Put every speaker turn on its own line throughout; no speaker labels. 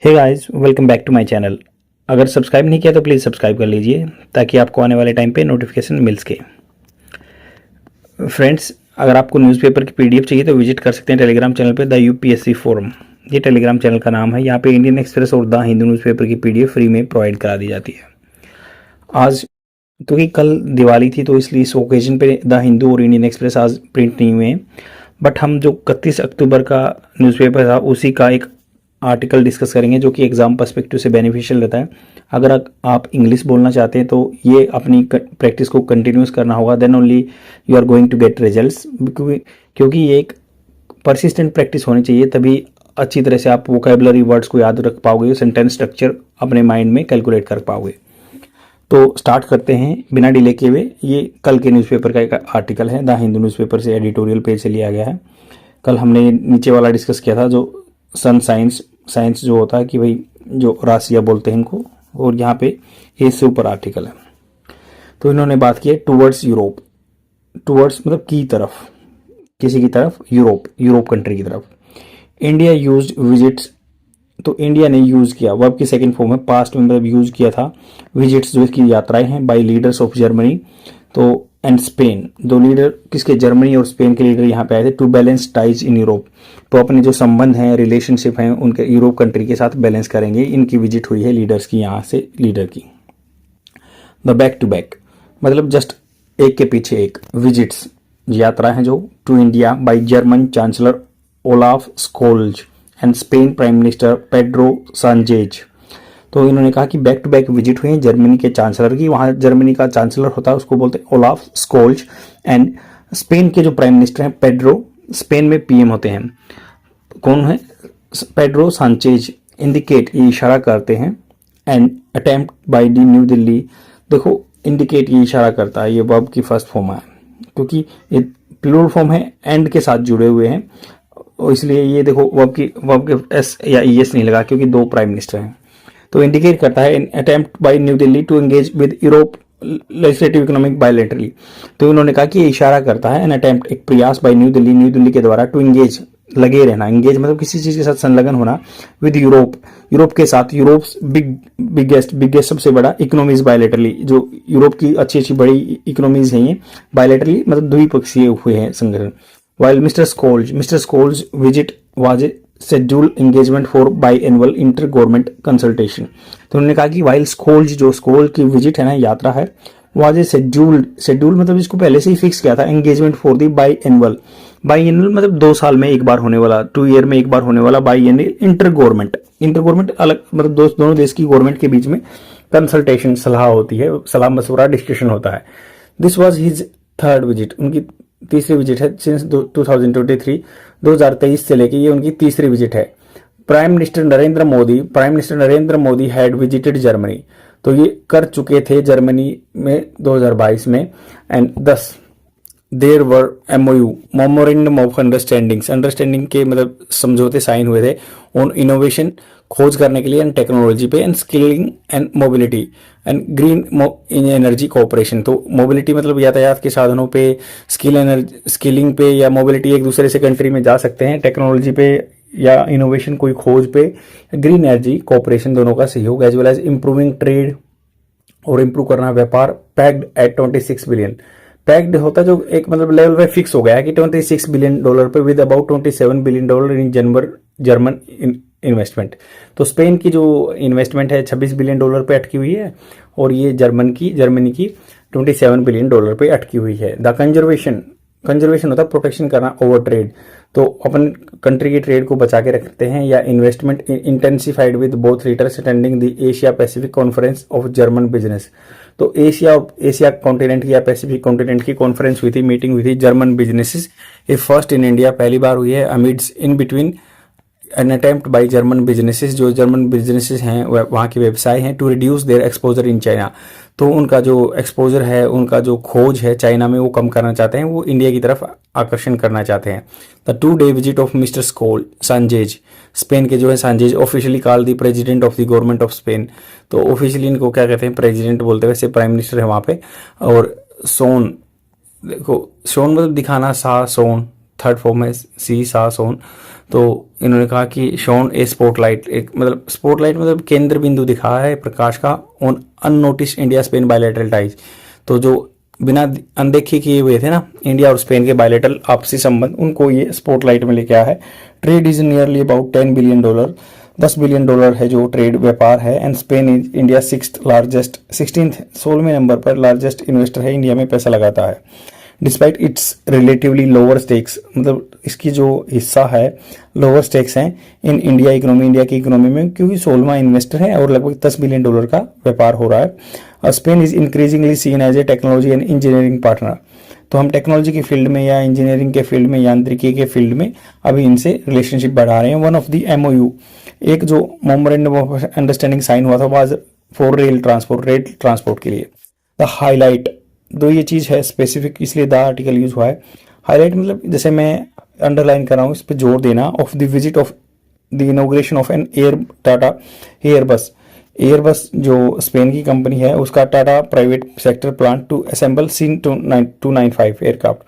Hey guys, welcome back to my channel. अगर subscribe नहीं किया तो प्लीज़ सब्सक्राइब कर लीजिए ताकि आपको आने वाले टाइम पे नोटिफिकेशन मिल सके। फ्रेंड्स, अगर आपको न्यूज़पेपर की पीडीएफ चाहिए तो विजिट कर सकते हैं टेलीग्राम चैनल पे द यूपीएससी फोरम। ये टेलीग्राम चैनल का नाम है। यहाँ पे इंडियन एक्सप्रेस और द हिंदू न्यूज़पेपर की पीडीएफ फ्री में प्रोवाइड करा दी जाती है। आज क्योंकि कल दिवाली थी तो इसलिए इस ओकेजन पे द हिंदू और इंडियन एक्सप्रेस आज प्रिंट नहीं हुए हैं, बट हम जो 31 अक्टूबर का न्यूज़पेपर था उसी का एक आर्टिकल डिस्कस करेंगे जो कि एग्जाम पर्सपेक्टिव से बेनिफिशियल रहता है। अगर आप इंग्लिश बोलना चाहते हैं तो ये अपनी प्रैक्टिस को कंटिन्यूस करना होगा, then only you are going to get results. क्योंकि ये एक परसिस्टेंट प्रैक्टिस होनी चाहिए, तभी अच्छी तरह से आप वोकेबलरी वर्ड्स को याद रख पाओगे, सेंटेंस स्ट्रक्चर अपने माइंड में कैलकुलेट कर पाओगे। तो स्टार्ट करते हैं बिना डिले किए हुए। ये कल के न्यूज़पेपर का एक आर्टिकल है, द हिंदू न्यूज़पेपर से एडिटोरियल पेज से लिया गया है। कल हमने नीचे वाला डिस्कस किया था जो सन साइंस जो होता है कि भाई जो राशियाँ बोलते हैं इनको, और यहाँ पे ये से ऊपर आर्टिकल है। तो इन्होंने बात की है टूवर्ड्स यूरोप। टूवर्ड्स मतलब की तरफ, किसी की तरफ, यूरोप कंट्री की तरफ। इंडिया यूज्ड विजिट्स, तो इंडिया ने यूज किया, वर्ब की सेकंड फॉर्म है, पास्ट में मतलब यूज किया था। विजिट्स जो इसकी यात्राएं हैं बाय लीडर्स ऑफ जर्मनी तो एंड स्पेन, दो लीडर किसके, जर्मनी और स्पेन के लीडर यहाँ पे आए थे to balance ties in Europe. तो अपने जो संबंध हैं, रिलेशनशिप हैं, उनके यूरोप कंट्री के साथ बैलेंस करेंगे। इनकी विजिट हुई है लीडर्स की, यहाँ से लीडर की। द बैक टू बैक मतलब जस्ट एक के पीछे एक। विजिट्स यात्रा है जो to India by German chancellor Olaf Scholz and Spain prime minister Pedro Sanchez. तो इन्होंने कहा कि बैक टू बैक विजिट हुई है जर्मनी के चांसलर की। वहाँ जर्मनी का चांसलर होता है उसको बोलते हैं ओलाफ स्कोल्ज, एंड स्पेन के जो प्राइम मिनिस्टर हैं पेड्रो, स्पेन में पीएम होते हैं, कौन है, पेड्रो सांचेज। इंडिकेट ये इशारा करते हैं, and attempt by the new Delhi. देखो इंडिकेट ये इशारा करता है, ये वर्ब की फर्स्ट फॉर्म है क्योंकि ये प्लूरल फॉर्म है, एंड के साथ जुड़े हुए हैं, और इसलिए ये देखो वर्ब के एस या ईएस नहीं लगा क्योंकि दो प्राइम मिनिस्टर हैं। तो इंडिकेट करता है attempt by New Delhi to engage with Europe legislative economic bilaterally. तो इन्होंने कहा कि ये इशारा करता है, एन अटेम्प्ट एक प्रयास बाय न्यू दिल्ली के द्वारा टू एंगेज लगे रहना, एंगेज मतलब किसी चीज के साथ संलग्न होना, विद यूरोप के साथ, यूरोप बिगेस्ट सबसे बड़ा इकोनॉमीज बायलैटरली, जो यूरोप की अच्छी बड़ी इकोनॉमीज हैं ये, बायलैटरली मतलब द्विपक्षीय हुए हैं संगठन। While Mr. Scholes' visit was a scheduled engagement for biannual inter-government consultation। तो उन्होंने कहा कि while Scholes की विजिट है ना, यात्रा है, was a scheduled मतलब इसको पहले से ही फिक्स किया था, engagement for the biannual मतलब 2 साल में एक बार होने वाला, 2 ईयर में एक बार होने वाला biannual इंटर गवर्नमेंट अलग मतलब दोनों देश की गवर्नमेंट के बीच में कंसल्टेशन, सलाह होती है, सलाह मशवरा डिस्कशन होता है। This was his third visit, उनकी तीसरी विजिट है सिंस 2023 से लेके ये उनकी तीसरी विजिट है। Prime minister Narendra Modi had visited Germany, तो ये कर चुके थे जर्मनी में 2022 में, and 10 there were MOU memorandum of understanding के मतलब समझौते साइन हुए थे ऑन इनोवेशन, खोज करने के लिए, एंड टेक्नोलॉजी पे, and skilling and mobility and green energy cooperation. तो मोबिलिटी मतलब यातायात के साधनों पे, स्किलिंग पे या मोबिलिटी, एक दूसरे से कंट्री में जा सकते हैं, टेक्नोलॉजी पे या इनोवेशन कोई खोज पे, ग्रीन एनर्जी कोऑपरेशन दोनों का सहयोग, as well as improving trade और इंप्रूव करना व्यापार। पैक्ड एट 26 बिलियन, पैक्ड होता जो एक मतलब लेवल पे फिक्स हो गया है कि $26 बिलियन पे, with about $27 billion in German investment. तो स्पेन की जो इन्वेस्टमेंट है $26 बिलियन पे अटकी हुई है, और ये जर्मनी की $27 बिलियन पे अटकी हुई है। द कंजर्वेशन होता है प्रोटेक्शन करना, ओवर ट्रेड, तो अपन कंट्री की ट्रेड को बचा के रखते हैं, या investment intensified with both leaders attending the Asia Pacific conference of German business. तो एशिया कॉन्टिनेंट या पैसिफिक कॉन्टिनेंट की कॉन्फ्रेंस हुई थी, मीटिंग हुई थी जर्मन बिजनेसेस, ये फर्स्ट इन इंडिया, पहली बार हुई है, amidst in between an attempt by German businesses, जो जर्मन बिजनेसेस हैं वहाँ के व्यवसाय हैं, to reduce their exposure in China. तो उनका जो एक्सपोजर है, उनका जो खोज है चाइना में, वो कम करना चाहते हैं, वो इंडिया की तरफ आकर्षण करना चाहते हैं। The 2-day visit of mister Sanchez, Spain के जो है Sanchez, officially call the president of the government of Spain. तो ऑफिशियली इनको क्या कहते हैं, प्रेसिडेंट बोलते हैं, वैसे प्राइम मिनिस्टर है वहाँ पे। और सोन, देखो सोन मतलब दिखाना, सोन थर्ड फॉर्म है सी सा सोन। तो इन्होंने कहा कि शोन ए स्पॉटलाइट, एक मतलब स्पॉटलाइट मतलब केंद्र बिंदु दिखा है प्रकाश का on unnoticed India Spain bilateral ties. तो जो बिना अनदेखी किए हुए थे ना इंडिया और स्पेन के बायलैटरल आपसी संबंध, उनको ये स्पॉटलाइट में लेके आया है। Trade is nearly about $10 billion, $10 billion है जो ट्रेड व्यापार है। एंड स्पेन इज इंडिया 16वें नंबर पर लार्जेस्ट इन्वेस्टर है, इंडिया में पैसा लगाता है। Despite its relatively lower stakes, मतलब इसकी जो हिस्सा है लोअर स्टेक्स हैं इन इंडिया इकोनॉमी, इंडिया की इकोनॉमी में, क्योंकि 16वां इन्वेस्टर है और लगभग $10 बिलियन का व्यापार हो रहा है। Spain is increasingly seen as a technology and engineering partner. तो हम टेक्नोलॉजी की फील्ड में या इंजीनियरिंग के फील्ड में, यांत्रिकी के फील्ड में अभी इनसे रिलेशनशिप बढ़ा रहे हैं। वन ऑफ द MOU, एक जो मेमोरेंडम ऑफ अंडरस्टैंडिंग साइन हुआ था वाज फॉर रेल ट्रांसपोर्ट के लिए। द हाईलाइट, दो ये चीज़ है स्पेसिफिक इसलिए द आर्टिकल यूज हुआ है। हाईलाइट मतलब जैसे मैं अंडरलाइन कर रहा हूँ, इस पर जोर देना, of the visit of the inauguration of an Tata Airbus जो स्पेन की कंपनी है उसका Tata private sector plant to assemble C295 aircraft.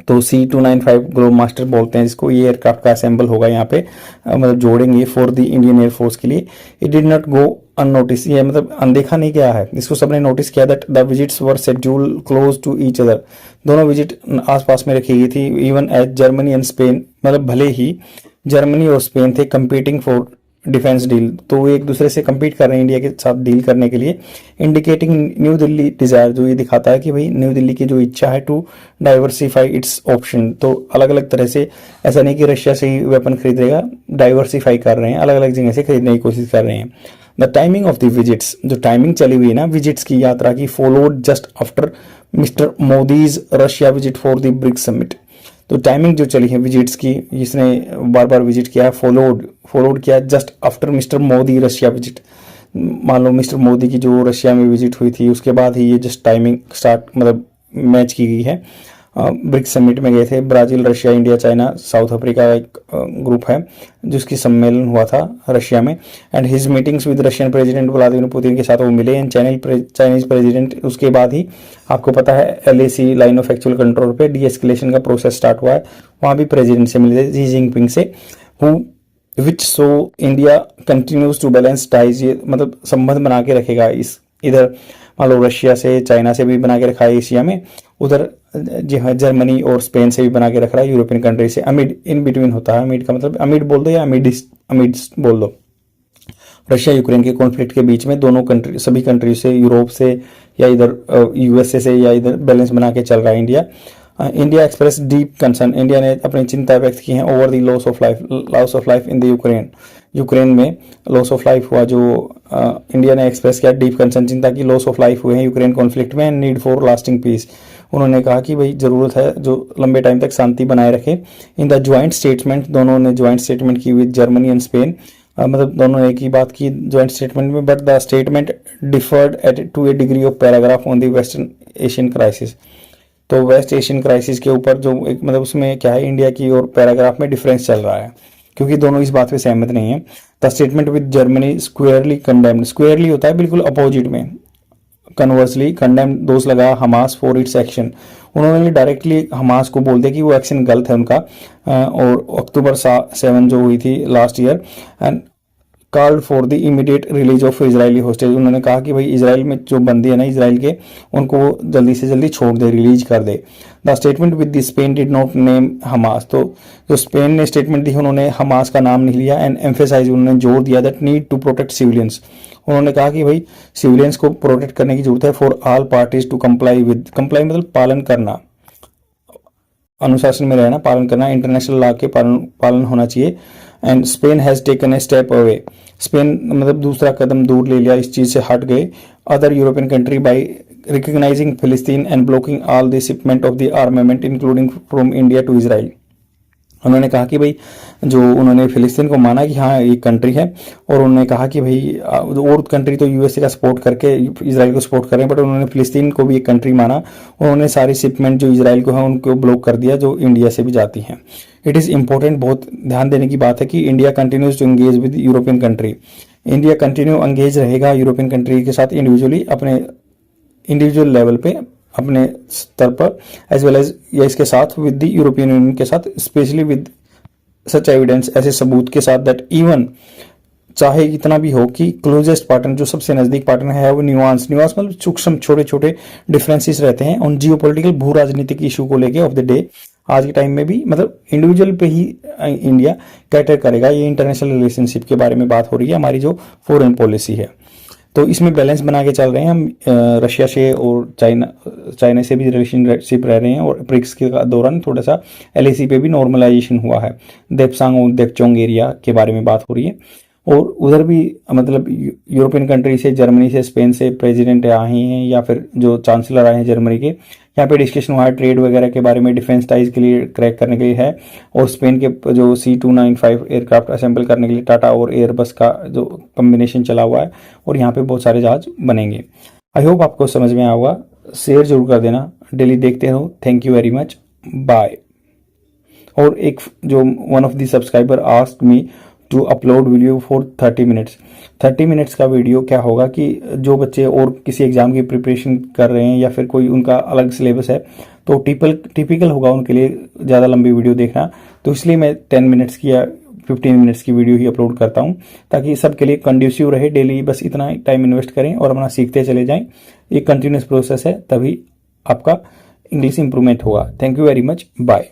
तो C295 ग्लोब मास्टर बोलते हैं जिसको, ये एयरक्राफ्ट का असेंबल होगा यहाँ पे, मतलब जोड़ेंगे फॉर द इंडियन एयरफोर्स के लिए। It did not go unnoticed, ये मतलब अनदेखा नहीं गया है, इसको सबने नोटिस किया। That the visits were schedule close to each other, दोनों विजिट आसपास में रखी गई थी। Even as Germany and Spain, मतलब भले ही जर्मनी और स्पेन थे कंपीटिंग फॉर डिफेंस डील, तो वो एक दूसरे से compete कर रहे हैं इंडिया के साथ डील करने के लिए। इंडिकेटिंग न्यू दिल्ली डिजायर, जो ये दिखाता है कि भाई न्यू दिल्ली की जो इच्छा है टू डाइवर्सिफाई इट्स ऑप्शन। तो अलग अलग तरह से, ऐसा नहीं कि रशिया से ही वेपन खरीदेगा, डाइवर्सिफाई कर रहे हैं, अलग अलग जगह से खरीदने की कोशिश कर रहे हैं। The timing of the visits, जो टाइमिंग चली हुई है ना विजिट्स की, यात्रा की, followed just after Mr Modi's Russia visit for the BRICS summit. तो टाइमिंग जो चली है विजिट्स की, इसने बार बार विजिट किया है, फॉलोड किया just after mister Modi Russia visit. मान लो मिस्टर मोदी की जो रशिया में विजिट हुई थी उसके बाद ही ये जस्ट टाइमिंग स्टार्ट मतलब मैच की गई है। ब्रिक्स समिट में गए थे, Brazil, Russia, India, China, south Africa का एक ग्रुप है जिसकी सम्मेलन हुआ था रशिया में। And his meetings with Russian president Vladimir Putin के साथ वो मिले। एंड चाइनीज प्रेसिडेंट, उसके बाद ही आपको पता है LAC line of actual control पे डीएस्केलेशन का प्रोसेस स्टार्ट हुआ है, वहाँ भी प्रेसिडेंट से मिले थे, शी जिनपिंग से। Which so India continues to balance ties, ये मतलब संबंध बना के रखेगा इस, इधर मान लो रशिया से, चाइना से भी बना के रखा है एशिया में, उधर जी हाँ जर्मनी और स्पेन से भी बना के रख रहा है, यूरोपियन कंट्री से। अमिड इन बिटवीन होता है, अमिड का मतलब अमिड बोल दो या अमिड्स बोल दो। रशिया यूक्रेन के कॉन्फ्लिक्ट के बीच में दोनों कंट्री, सभी कंट्री से, यूरोप से या इधर USA से या इधर बैलेंस बना के चल रहा है India. India express deep concern, India ने अपनी चिंता व्यक्त की है over the loss of life in the Ukraine में लॉस ऑफ लाइफ हुआ, जो इंडिया ने एक्सप्रेस किया डीप कंसर्न, चिंता की लॉस ऑफ लाइफ हुए हैं यूक्रेन कॉन्फ्लिक्ट में, and need for lasting peace. उन्होंने कहा कि भाई जरूरत है जो लंबे टाइम तक शांति बनाए रखे। इन द ज्वाइंट स्टेटमेंट, दोनों ने ज्वाइंट स्टेटमेंट की विद जर्मनी एंड स्पेन, मतलब दोनों ने एक ही बात की ज्वाइंट स्टेटमेंट में, but the statement differed at to a degree of paragraph on the western Asian crisis. तो वेस्ट एशियन क्राइसिस के ऊपर जो एक मतलब उसमें क्या है, इंडिया की और पैराग्राफ में डिफरेंस चल रहा है, क्योंकि दोनों इस बात पे सहमत नहीं है। The statement with Germany squarely condemned, squarely होता है बिल्कुल अपोजिट में, कन्वर्सली कंडेम्ड दोष लगा हमास फॉर इट्स एक्शन। उन्होंने डायरेक्टली हमास को बोल दिया कि वो एक्शन गलत है उनका। और अक्टूबर 7 जो हुई थी last year, and called for the immediate release of Israeli hostage. उन्होंने कहा कि भाई इजराइल में जो बंदी है ना इसराइल के, उनको जल्दी से जल्दी छोड़ दे, रिलीज कर दे। The statement with the Spain did not name Hamas, तो जो स्पेन ने स्टेटमेंट दी उन्होंने हमास का नाम नहीं लिया। एंड एम्फेसाइज, उन्होंने जोर दिया that need to protect civilians. उन्होंने कहा कि भाई सिविलियंस को प्रोटेक्ट करने की जरूरत है, for all parties to comply with, comply मतलब पालन करना, अनुशासन में रहना, पालन करना, इंटरनेशनल लॉ के पालन होना चाहिए। And Spain has taken a step away, Spain मतलब दूसरा कदम दूर ले लिया, इस चीज से हट गए। Other European country by recognising Palestine and blocking all the shipment of the armament including from India to Israel. उन्होंने कहा कि भाई जो उन्होंने फिलिस्तीन को माना कि हाँ एक कंट्री है, और उन्होंने कहा कि भाई और कंट्री तो USA का सपोर्ट करके इजराइल को सपोर्ट कर रहे हैं, बट उन्होंने फिलिस्तीन को भी एक कंट्री माना। उन्होंने सारी शिपमेंट जो इजराइल को है उनको ब्लॉक कर दिया, जो इंडिया से भी जाती हैं। इट इज़ इंपॉर्टेंट, बहुत ध्यान देने की बात है कि India continues to engage with European country, India continue engage रहेगा यूरोपियन कंट्री के साथ इंडिविजुअली, अपने इंडिविजुअल लेवल पे अपने स्तर पर, एज वेल एज या इसके साथ विद द यूरोपियन यूनियन के साथ, स्पेशली विद सच एविडेंस, ऐसे सबूत के साथ दैट इवन चाहे इतना भी हो कि क्लोजेस्ट पार्टनर, जो सबसे नजदीक पार्टनर है, वो न्यूआंस मतलब सूक्ष्म छोटे छोटे डिफरेंसेस रहते हैं उन जियोपॉलिटिकल भू राजनीतिक इशू को लेके ऑफ द डे। आज के टाइम में भी मतलब इंडिविजुअल पे ही इंडिया कैटर करेगा, ये इंटरनेशनल रिलेशनशिप के बारे में बात हो रही है, हमारी जो फॉरेन पॉलिसी है। तो इसमें बैलेंस बना के चल रहे हैं हम। रशिया से और चाइना से भी रिलेशनशिप रह रहे हैं, और ब्रिक्स के दौरान थोड़ा सा LAC पे भी नॉर्मलाइजेशन हुआ है। देपसांग और देपचोंग एरिया के बारे में बात हो रही है। और उधर भी मतलब यूरोपियन कंट्री से, जर्मनी से, स्पेन से प्रेसिडेंट आए हैं या फिर जो चांसलर आए हैं जर्मनी के, यहाँ पे डिस्कशन हुआ है ट्रेड वगैरह के बारे में, डिफेंस टाइज के लिए क्रैक करने के लिए है। और स्पेन के जो C295 एयरक्राफ्ट असेंबल करने के लिए टाटा और एयरबस का जो कम्बिनेशन चला हुआ है, और यहाँ पे बहुत सारे जहाज बनेंगे। आई होप आपको समझ में आया होगा। शेयर जरूर कर देना, डेली देखते रहो। Thank you very much, bye. और एक जो one of the subscriber asked me to upload video for 30 minutes. 30 minutes का वीडियो क्या होगा कि जो बच्चे और किसी एग्जाम की प्रिपरेशन कर रहे हैं या फिर कोई उनका अलग सिलेबस है, तो टिपिकल होगा उनके लिए ज़्यादा लंबी वीडियो देखना। तो इसलिए मैं 10 मिनट्स की या 15 मिनट्स की वीडियो ही अपलोड करता हूँ, ताकि सबके लिए कंड्यूसिव रहे। डेली बस इतना टाइम इन्वेस्ट करें और अपना सीखते चले जाएं। ये कंटिन्यूस प्रोसेस है, तभी आपका इंग्लिश इंप्रूवमेंट होगा। Thank you very much, bye.